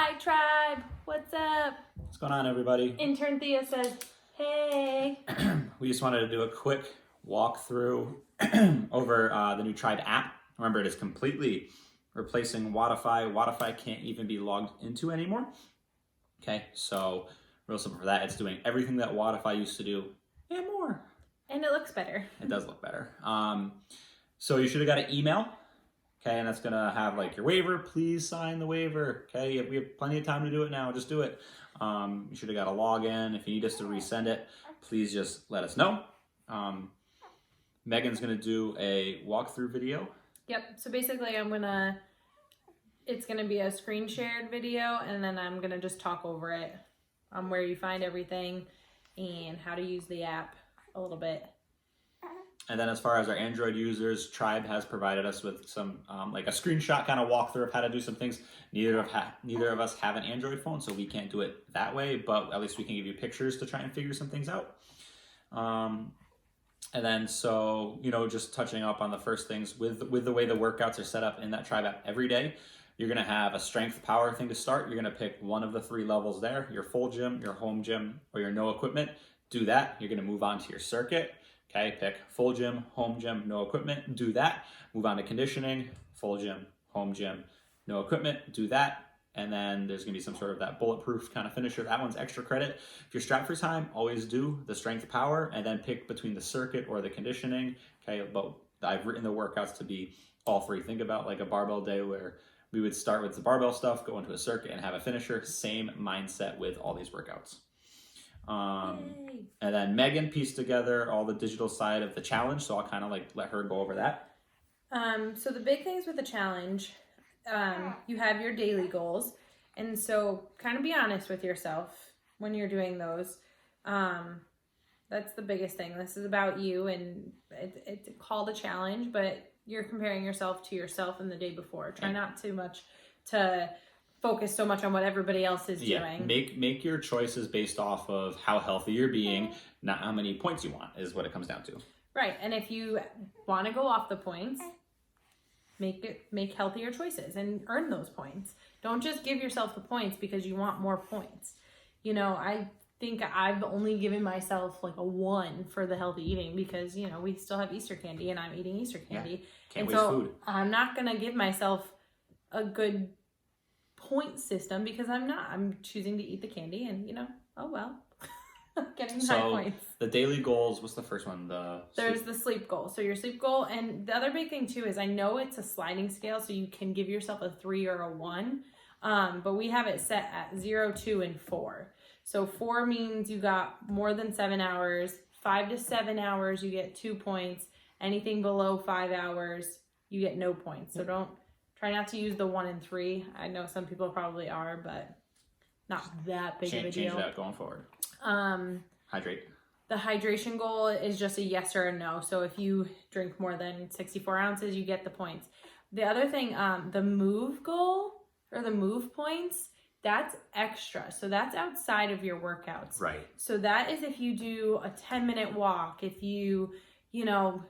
Hi, Tribe. What's up? What's going on, everybody? Intern Thea says, hey. We just wanted to do a quick walkthrough over the new Triib app. Remember, it is completely replacing Wodify. Wodify can't even be logged into anymore. Okay, so real simple for that. It's doing everything that Wodify used to do and more. And it looks better. It does look better. So you should have got an email. Okay, and that's gonna have like your waiver. Please sign the waiver. Okay, we have plenty of time to do it now. Just do it. You should have got a login. If you need us to resend it, please just let us know. Megan's gonna do a walkthrough video. Yep. So basically, it's gonna be a screen shared video, and then I'm gonna just talk over it on where you find everything and how to use the app a little bit. And then as far as our Android users, Triib has provided us with some like a screenshot kind of walkthrough of how to do some things. Neither of us have an Android phone, so we can't do it that way, but at least we can give you pictures to try and figure some things out. And then so, just touching up on the first things with the way the workouts are set up in that Triib app every day, you're gonna have a strength power thing to start. You're gonna pick one of the three levels there, your full gym, your home gym, or your no equipment. Do that. You're gonna move on to your circuit. Okay, pick full gym, home gym, no equipment, do that. Move on to conditioning, full gym, home gym, no equipment, do that. And then there's gonna be some sort of that bulletproof kind of finisher. That one's extra credit. If you're strapped for time, always do the strength power and then pick between the circuit or the conditioning. Okay, but I've written the workouts to be all three. Think about like a barbell day where we would start with the barbell stuff, go into a circuit and have a finisher. Same mindset with all these workouts. And then Megan pieced together all the digital side of the challenge, so I'll kind of like let her go over that. So the big things with the challenge, you have your daily goals, and so kind of be honest with yourself when you're doing those. That's the biggest thing. This is about you, and it's called a challenge, but you're comparing yourself to yourself in the day before. Try not too much to focus so much on what everybody else is doing. Make your choices based off of how healthy you're being, not how many points you want, is what it comes down to. Right, and if you want to go off the points, make healthier choices and earn those points. Don't just give yourself the points because you want more points. I think I've only given myself like a 1 for the healthy eating because, we still have Easter candy and I'm eating Easter candy. Can't waste food. I'm not going to give myself a good point system because I'm choosing to eat the candy and oh well. Getting high points. The daily goals, what's the first one? There's the sleep goal. So your sleep goal, and the other big thing too is I know it's a sliding scale, so you can give yourself a 3 or a 1, but we have it set at 0, 2, and 4. So 4 means you got more than 7 hours. 5 to 7 hours you get 2 points. Anything below 5 hours you get no points. So try not to use the 1 and 3. I know some people probably are, but not that big of a deal. Change that going forward. Hydrate. The hydration goal is just a yes or a no. So if you drink more than 64 ounces, you get the points. The other thing, the move goal or the move points, that's extra. So that's outside of your workouts. Right. So that is if you do a 10-minute walk, if you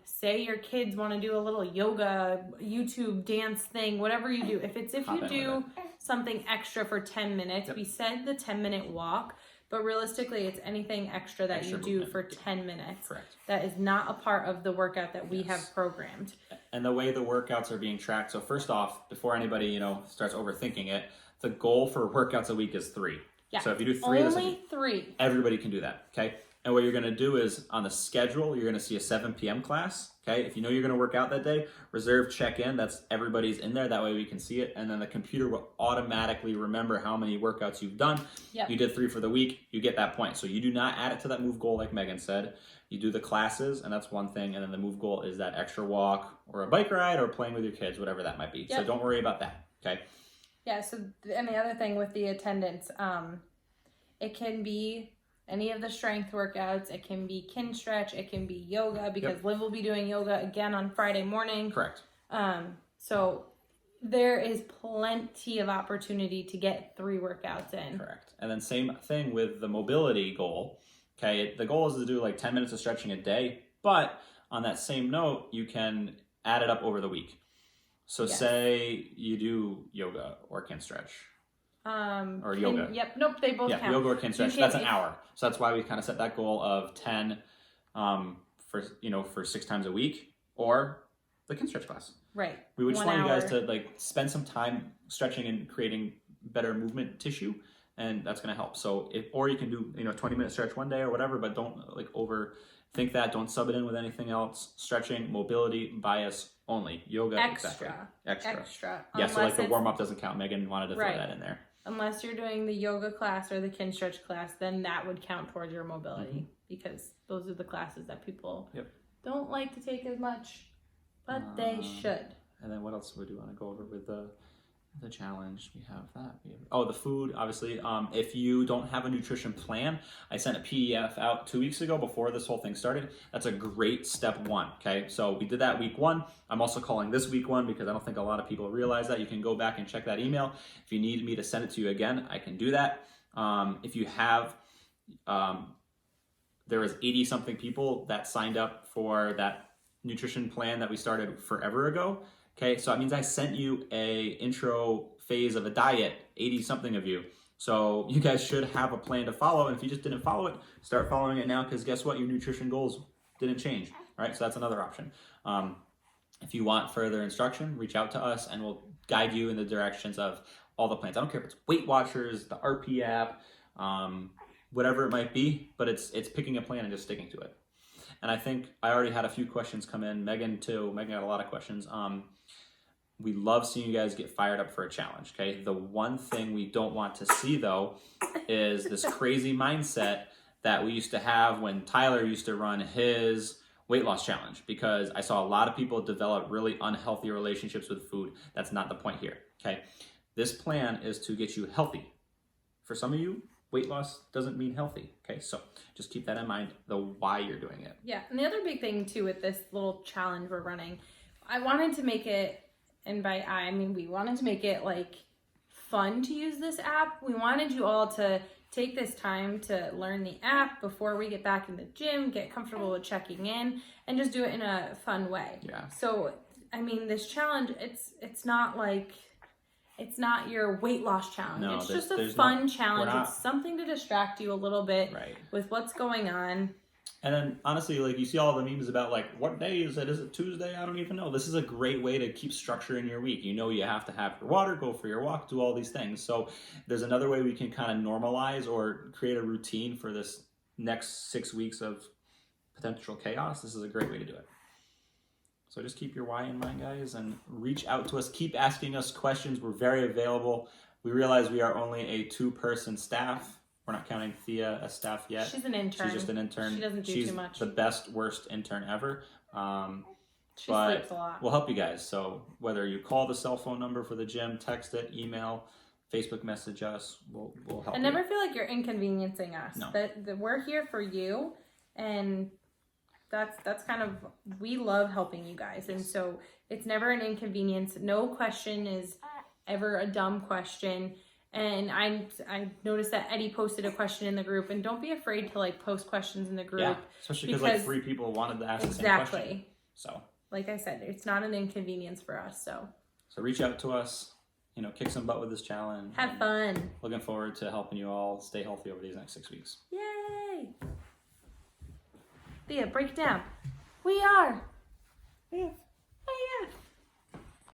say your kids want to do a little yoga, YouTube dance thing, whatever you do. If you do something extra for 10 minutes, we said the 10-minute walk, but realistically it's anything extra that you do for 10 minutes. Correct. That is not a part of the workout that we have programmed. And the way the workouts are being tracked. So first off, before anybody, starts overthinking it, the goal for workouts a week is 3. Yeah. So if you do 3, only 3. Everybody can do that. Okay. And what you're going to do is on the schedule, you're going to see a 7 p.m. class. Okay. If you know you're going to work out that day, reserve check-in. That's everybody's in there. That way we can see it. And then the computer will automatically remember how many workouts you've done. Yep. You did 3 for the week. You get that point. So you do not add it to that move goal like Megan said. You do the classes and that's one thing. And then the move goal is that extra walk or a bike ride or playing with your kids, whatever that might be. Yep. So don't worry about that. Okay. Yeah. So, and the other thing with the attendance, it can be any of the strength workouts. It can be kin stretch. It can be yoga because Liv will be doing yoga again on Friday morning. Correct. So there is plenty of opportunity to get 3 workouts in. Correct. And then same thing with the mobility goal. Okay. The goal is to do like 10 minutes of stretching a day, but on that same note, you can add it up over the week. So say you do yoga or kin stretch. Or yoga. Yep. Nope. They both count. Yoga or kin stretch. can- That's an hour. So that's why we kind of set that goal of 10 for 6 times a week, or the kin stretch class. Right. We would just 1 want you hour. guys to like spend some time stretching and creating better movement tissue, and that's going to help. So or you can do 20-minute stretch one day or whatever, but don't like overthink that. Don't sub it in with anything else. Stretching, mobility, bias only. Yoga, exactly. Extra. Yeah, so like the Unless warm up doesn't count. Megan wanted to throw Right. that in there. Unless you're doing the yoga class or the kin stretch class, then that would count towards your mobility because those are the classes that people don't like to take as much, but they should. And then what else would you want to go over with the challenge? We have that. The food, obviously. If you don't have a nutrition plan, I sent a PDF out 2 weeks ago before this whole thing started. That's a great step 1. Okay, so we did that week 1. I'm also calling this week 1 because I don't think a lot of people realize that. You can go back and check that email. If you need me to send it to you again, I can do that. If you have, there was 80 something people that signed up for that nutrition plan that we started forever ago. Okay, so that means I sent you a intro phase of a diet, 80 something of you. So you guys should have a plan to follow. And if you just didn't follow it, start following it now, because guess what? Your nutrition goals didn't change. All right, so that's another option. If you want further instruction, reach out to us and we'll guide you in the directions of all the plans. I don't care if it's Weight Watchers, the RP app, whatever it might be, but it's picking a plan and just sticking to it. And I think I already had a few questions come in. Megan too. Megan got a lot of questions. We love seeing you guys get fired up for a challenge, okay? The one thing we don't want to see, though, is this crazy mindset that we used to have when Tyler used to run his weight loss challenge, because I saw a lot of people develop really unhealthy relationships with food. That's not the point here, okay? This plan is to get you healthy. For some of you, weight loss doesn't mean healthy, okay? So just keep that in mind, the why you're doing it. Yeah, and the other big thing, too, with this little challenge we're running, I wanted to make it, and by I mean we wanted to make it like fun to use this app. We wanted you all to take this time to learn the app before we get back in the gym, get comfortable with checking in, and just do it in a fun way. Yeah. So, I mean, this challenge, it's not like, it's not your weight loss challenge. No, it's just a fun challenge. not- It's something to distract you a little bit Right. with what's going on. And then honestly, like you see all the memes about like, what day is it? Is it Tuesday? I don't even know. This is a great way to keep structure in your week. You know, you have to have your water, go for your walk, do all these things. So there's another way we can kind of normalize or create a routine for this next 6 weeks of potential chaos. This is a great way to do it. So just keep your why in mind, guys, and reach out to us. Keep asking us questions. We're very available. We realize we are only a 2-person staff. We're not counting Thea as staff yet. She's an intern. She's just an intern. She doesn't do She's too much. the best, worst intern ever. She but sleeps a lot. we'll help you guys. So whether you call the cell phone number for the gym, text it, email, Facebook message us, we'll help And you. never feel like you're inconveniencing us. No. That we're here for you, and that's kind of, we love helping you guys, and so it's never an inconvenience. No question is ever a dumb question. And I noticed that Eddie posted a question in the group, and don't be afraid to like post questions in the group. Yeah, especially because like 3 people wanted to ask the same question. So like I said, it's not an inconvenience for us. So reach out to us, kick some butt with this challenge. have fun. Looking forward to helping you all stay healthy over these next 6 weeks. Yay! Thea, break it down. We are. Yeah. AF.